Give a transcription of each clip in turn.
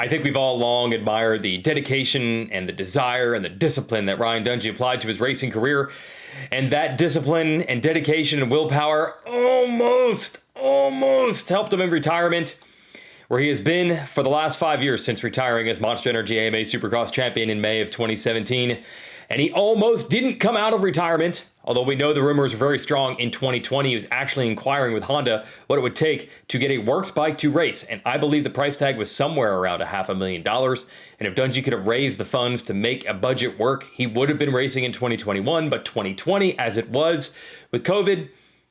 I think we've all long admired the dedication and the desire and the discipline that Ryan Dungey applied to his racing career. And that discipline and dedication and willpower almost helped him in retirement, where he has been for the last 5 years since retiring as Monster Energy AMA Supercross champion in May of 2017. And he almost didn't come out of retirement, although we know the rumors are very strong. In 2020, he was actually inquiring with Honda what it would take to get a works bike to race. And I believe the price tag was somewhere around $500,000. And if Dungey could have raised the funds to make a budget work, he would have been racing in 2021. But 2020, as it was with COVID,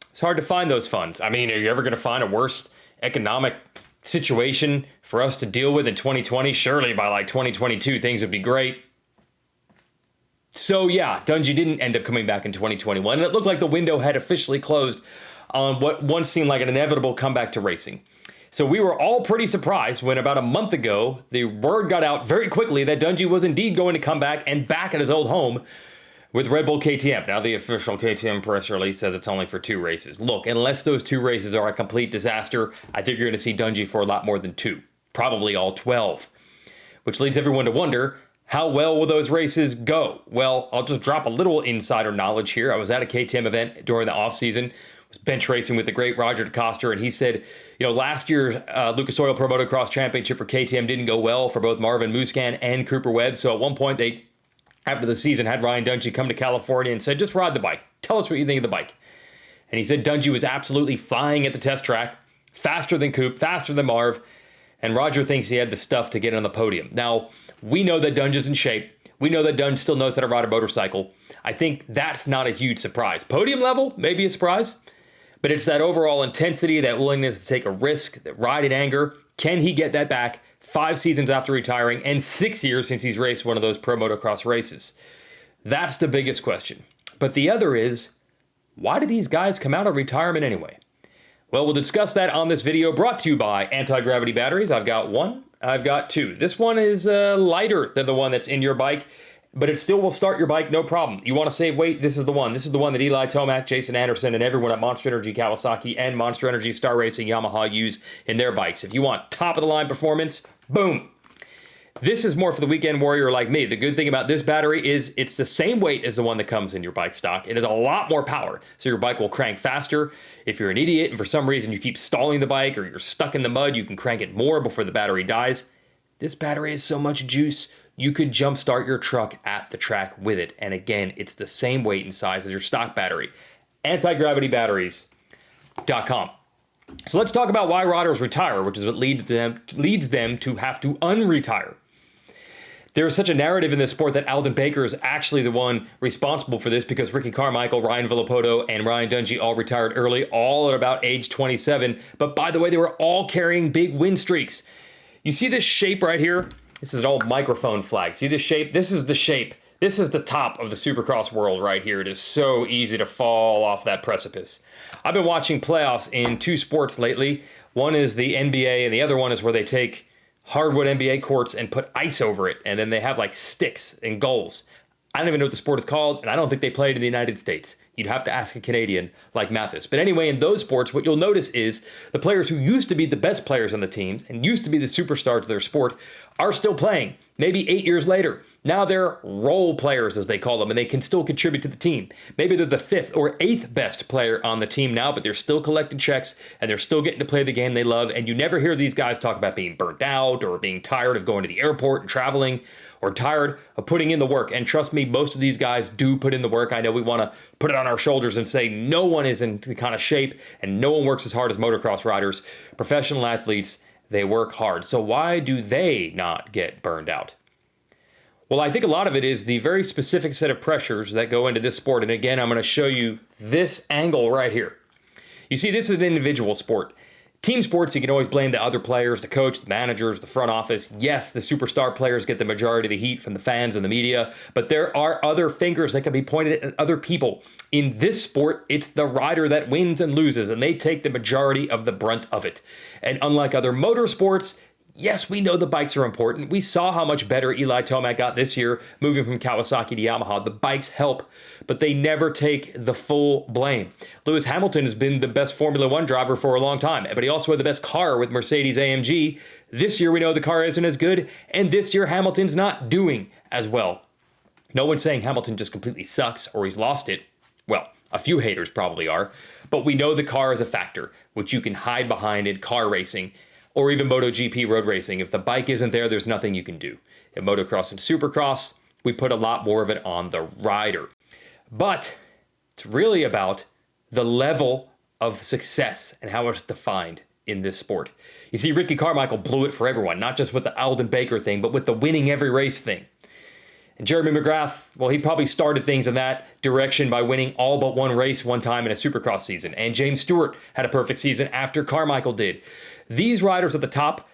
it's hard to find those funds. I mean, are you ever going to find a worse economic situation for us to deal with in 2020? Surely by like 2022, things would be great. So yeah, Dungey didn't end up coming back in 2021, and it looked like the window had officially closed on what once seemed like an inevitable comeback to racing. So we were all pretty surprised when about a month ago, the word got out very quickly that Dungey was indeed going to come back and back at his old home with Red Bull KTM. Now the official KTM press release says it's only for 2 races. Look, unless those 2 races are a complete disaster, I think you're going to see Dungey for a lot more than 2, probably all 12, which leads everyone to wonder, how well will those races go? Well, I'll just drop a little insider knowledge here. I was at a KTM event during the offseason, was bench racing with the great Roger DeCoster, and he said, last year's Lucas Oil Pro Motocross Championship for KTM didn't go well for both Marvin Musquin and Cooper Webb. So at one point, they, after the season, had Ryan Dungey come to California and said, just ride the bike. Tell us what you think of the bike. And he said Dungey was absolutely flying at the test track, faster than Coop, faster than Marv, and Roger thinks he had the stuff to get on the podium. Now, we know that Dungey's in shape. We know that Dungey still knows how to ride a motorcycle. I think that's not a huge surprise. Podium level, maybe a surprise, but it's that overall intensity, that willingness to take a risk, that ride in anger. Can he get that back 5 seasons after retiring and 6 years since he's raced one of those pro motocross races? That's the biggest question. But the other is, why do these guys come out of retirement anyway? Well, we'll discuss that on this video brought to you by Anti-Gravity Batteries. I've got 1. I've got 2. This one is lighter than the one that's in your bike, but it still will start your bike, no problem. You want to save weight? This is the one. This is the one that Eli Tomac, Jason Anderson, and everyone at Monster Energy Kawasaki and Monster Energy Star Racing Yamaha use in their bikes. If you want top-of-the-line performance, boom. This is more for the weekend warrior like me. The good thing about this battery is it's the same weight as the one that comes in your bike stock. It has a lot more power, so your bike will crank faster. If you're an idiot and for some reason you keep stalling the bike or you're stuck in the mud, you can crank it more before the battery dies. This battery has so much juice, you could jumpstart your truck at the track with it. And again, it's the same weight and size as your stock battery. Antigravitybatteries.com. So let's talk about why riders retire, which is what leads them to have to unretire. There's such a narrative in this sport that Alden Baker is actually the one responsible for this because Ricky Carmichael, Ryan Villopoto, and Ryan Dungey all retired early, all at about age 27. But by the way, they were all carrying big win streaks. You see this shape right here? This is an old microphone flag. See this shape? This is the shape. This is the top of the Supercross world right here. It is so easy to fall off that precipice. I've been watching playoffs in 2 sports lately. One is the NBA, and the other one is where they take hardwood NBA courts and put ice over it, and then they have like sticks and goals. I don't even know what the sport is called, and I don't think they play it in the United States. You'd have to ask a Canadian like Mathis. But anyway, in those sports, what you'll notice is the players who used to be the best players on the teams and used to be the superstars of their sport are still playing, maybe 8 years later. Now they're role players, as they call them, and they can still contribute to the team. Maybe they're the 5th or 8th best player on the team now, but they're still collecting checks, and they're still getting to play the game they love, and you never hear these guys talk about being burnt out or being tired of going to the airport and traveling or tired of putting in the work. And trust me, most of these guys do put in the work. I know we want to put it on our shoulders and say no one is in the kind of shape and no one works as hard as motocross riders. Professional athletes, they work hard. So why do they not get burned out? Well, I think a lot of it is the very specific set of pressures that go into this sport. And again, I'm going to show you this angle right here. You see, this is an individual sport. Team sports, you can always blame the other players, the coach, the managers, the front office. Yes, the superstar players get the majority of the heat from the fans and the media, but there are other fingers that can be pointed at other people. In this sport, it's the rider that wins and loses, and they take the majority of the brunt of it. And unlike other motorsports, yes, we know the bikes are important. We saw how much better Eli Tomac got this year, moving from Kawasaki to Yamaha. The bikes help, but they never take the full blame. Lewis Hamilton has been the best Formula One driver for a long time, but he also had the best car with Mercedes AMG. This year we know the car isn't as good, and this year Hamilton's not doing as well. No one's saying Hamilton just completely sucks or he's lost it. Well, a few haters probably are, but we know the car is a factor, which you can hide behind in car racing or even MotoGP road racing. If the bike isn't there, there's nothing you can do. In motocross and supercross, we put a lot more of it on the rider. But it's really about the level of success and how it's defined in this sport. You see, Ricky Carmichael blew it for everyone, not just with the Alden Baker thing, but with the winning every race thing. And Jeremy McGrath, well, he probably started things in that direction by winning all but one race one time in a supercross season. And James Stewart had a perfect season after Carmichael did. These riders at the top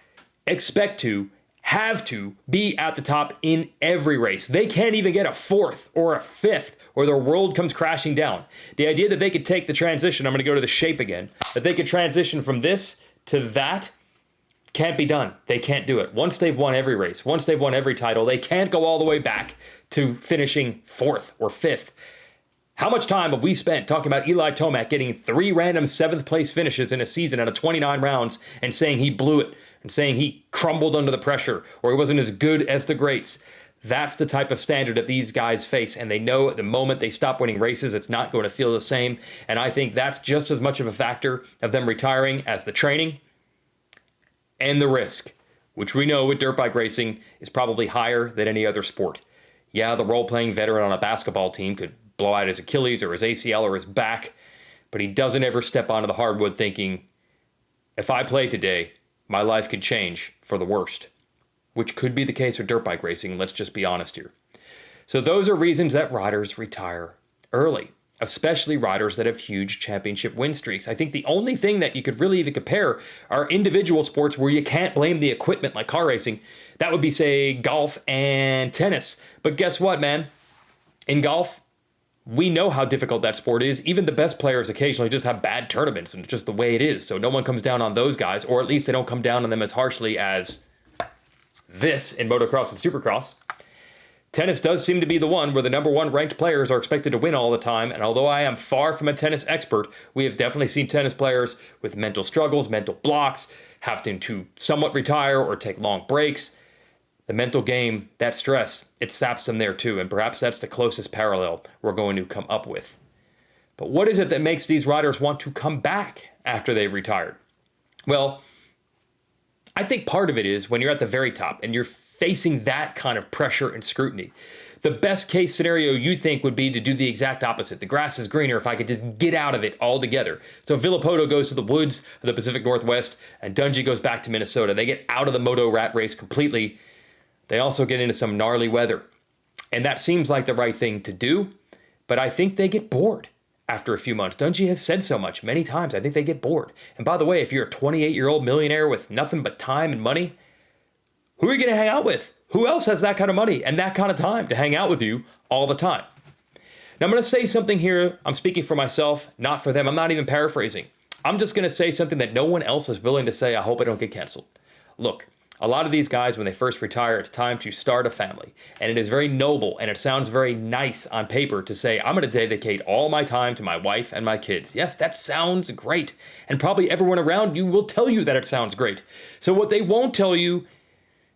have to be at the top in every race. They can't even get a fourth or a fifth or their world comes crashing down. The idea that they could take the transition, I'm going to go to the shape again, that they could transition from this to that can't be done. They can't do it. Once they've won every race, once they've won every title, they can't go all the way back to finishing fourth or fifth. How much time have we spent talking about Eli Tomac getting 3 random 7th place finishes in a season out of 29 rounds and saying he blew it and saying he crumbled under the pressure or he wasn't as good as the greats? That's the type of standard that these guys face, and they know at the moment they stop winning races, it's not going to feel the same. And I think that's just as much of a factor of them retiring as the training and the risk, which we know with dirt bike racing is probably higher than any other sport. Yeah, the role-playing veteran on a basketball team could blow out his Achilles or his ACL or his back, but he doesn't ever step onto the hardwood thinking, if I play today, my life could change for the worst, which could be the case with dirt bike racing. Let's just be honest here. So those are reasons that riders retire early, especially riders that have huge championship win streaks. I think the only thing that you could really even compare are individual sports where you can't blame the equipment like car racing. That would be, say, golf and tennis. But guess what, man? In golf, we know how difficult that sport is. Even the best players occasionally just have bad tournaments, and it's just the way it is. So no one comes down on those guys, or at least they don't come down on them as harshly as this in motocross and supercross. Tennis does seem to be the one where the number 1 ranked players are expected to win all the time. And although I am far from a tennis expert, we have definitely seen tennis players with mental struggles, mental blocks, having to somewhat retire or take long breaks. The mental game, that stress, it saps them there too. And perhaps that's the closest parallel we're going to come up with. But what is it that makes these riders want to come back after they've retired? Well, I think part of it is when you're at the very top and you're facing that kind of pressure and scrutiny. The best case scenario you think would be to do the exact opposite. The grass is greener if I could just get out of it altogether. So Villopoto goes to the woods of the Pacific Northwest and Dungey goes back to Minnesota. They get out of the moto rat race completely. They also get into some gnarly weather. And that seems like the right thing to do, but I think they get bored after a few months. Dungey has said so much many times. I think they get bored. And by the way, if you're a 28-year-old millionaire with nothing but time and money, who are you going to hang out with? Who else has that kind of money and that kind of time to hang out with you all the time? Now, I'm going to say something here. I'm speaking for myself, not for them. I'm not even paraphrasing. I'm just going to say something that no one else is willing to say. I hope I don't get canceled. Look, a lot of these guys, when they first retire, it's time to start a family. And it is very noble and it sounds very nice on paper to say, I'm going to dedicate all my time to my wife and my kids. Yes, that sounds great. And probably everyone around you will tell you that it sounds great. So what they won't tell you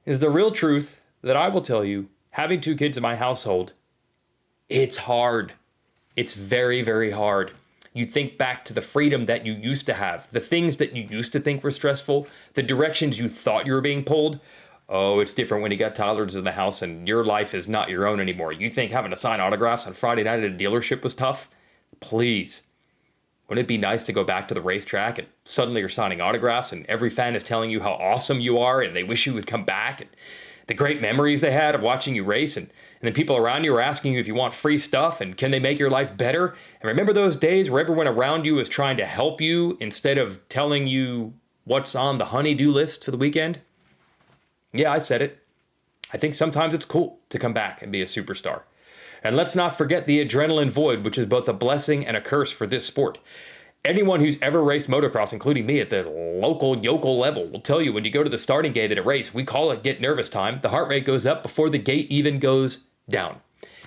is the real truth that I will tell you. Having 2 kids in my household, it's hard. It's very, very hard. You think back to the freedom that you used to have, the things that you used to think were stressful, the directions you thought you were being pulled. Oh, it's different when you got toddlers in the house and your life is not your own anymore. You think having to sign autographs on Friday night at a dealership was tough? Please. Wouldn't it be nice to go back to the racetrack and suddenly you're signing autographs and every fan is telling you how awesome you are and they wish you would come back, and the great memories they had of watching you race, and then people around you are asking you if you want free stuff and can they make your life better? And remember those days where everyone around you is trying to help you instead of telling you what's on the honey-do list for the weekend? Yeah, I said it. I think sometimes it's cool to come back and be a superstar. And let's not forget the adrenaline void, which is both a blessing and a curse for this sport. Anyone who's ever raced motocross, including me at the local yokel level, will tell you when you go to the starting gate at a race, we call it get nervous time. The heart rate goes up before the gate even goes down.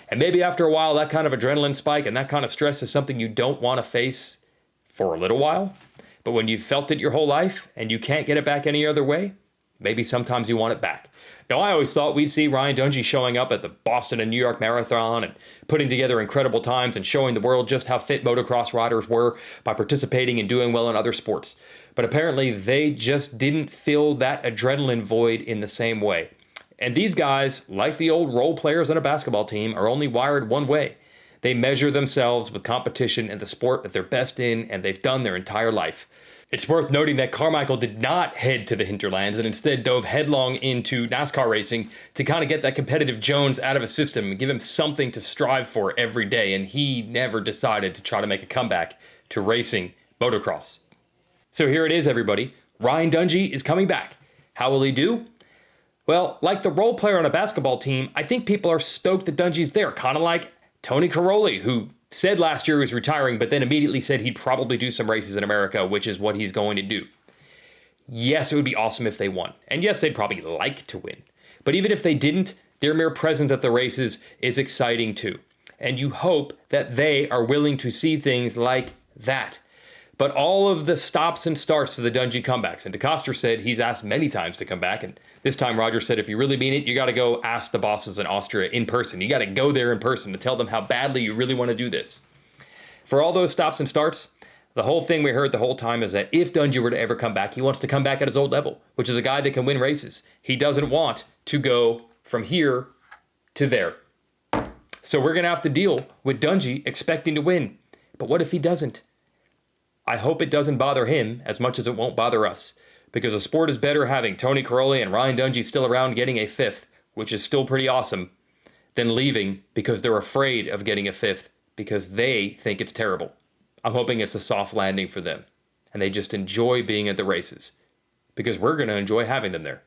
And maybe after a while, that kind of adrenaline spike and that kind of stress is something you don't want to face for a little while. But when you've felt it your whole life and you can't get it back any other way, maybe sometimes you want it back. Now, I always thought we'd see Ryan Dungey showing up at the Boston and New York Marathon and putting together incredible times and showing the world just how fit motocross riders were by participating and doing well in other sports. But apparently they just didn't fill that adrenaline void in the same way. And these guys, like the old role players on a basketball team, are only wired one way. They measure themselves with competition and the sport that they're best in, and they've done their entire life. It's worth noting that Carmichael did not head to the hinterlands and instead dove headlong into NASCAR racing to kind of get that competitive Jones out of his system and give him something to strive for every day, and he never decided to try to make a comeback to racing motocross. So here it is, everybody. Ryan Dungey is coming back. How will he do? Well, like the role player on a basketball team, I think people are stoked that Dungey's there, kind of like Tony Caroli, who said last year he was retiring, but then immediately said he'd probably do some races in America, which is what he's going to do. Yes, it would be awesome if they won. And yes, they'd probably like to win. But even if they didn't, their mere presence at the races is exciting too. And you hope that they are willing to see things like that. But all of the stops and starts to the Dungey comebacks, and DeCoster said he's asked many times to come back, and this time Roger said if you really mean it, you got to go ask the bosses in Austria in person. You got to go there in person to tell them how badly you really want to do this. For all those stops and starts, the whole thing we heard the whole time is that if Dungey were to ever come back, he wants to come back at his old level, which is a guy that can win races. He doesn't want to go from here to there. So we're going to have to deal with Dungey expecting to win. But what if he doesn't? I hope it doesn't bother him as much as it won't bother us, because the sport is better having Tony Caroli and Ryan Dungey still around getting a fifth, which is still pretty awesome, than leaving because they're afraid of getting a fifth because they think it's terrible. I'm hoping it's a soft landing for them, and they just enjoy being at the races, because we're going to enjoy having them there.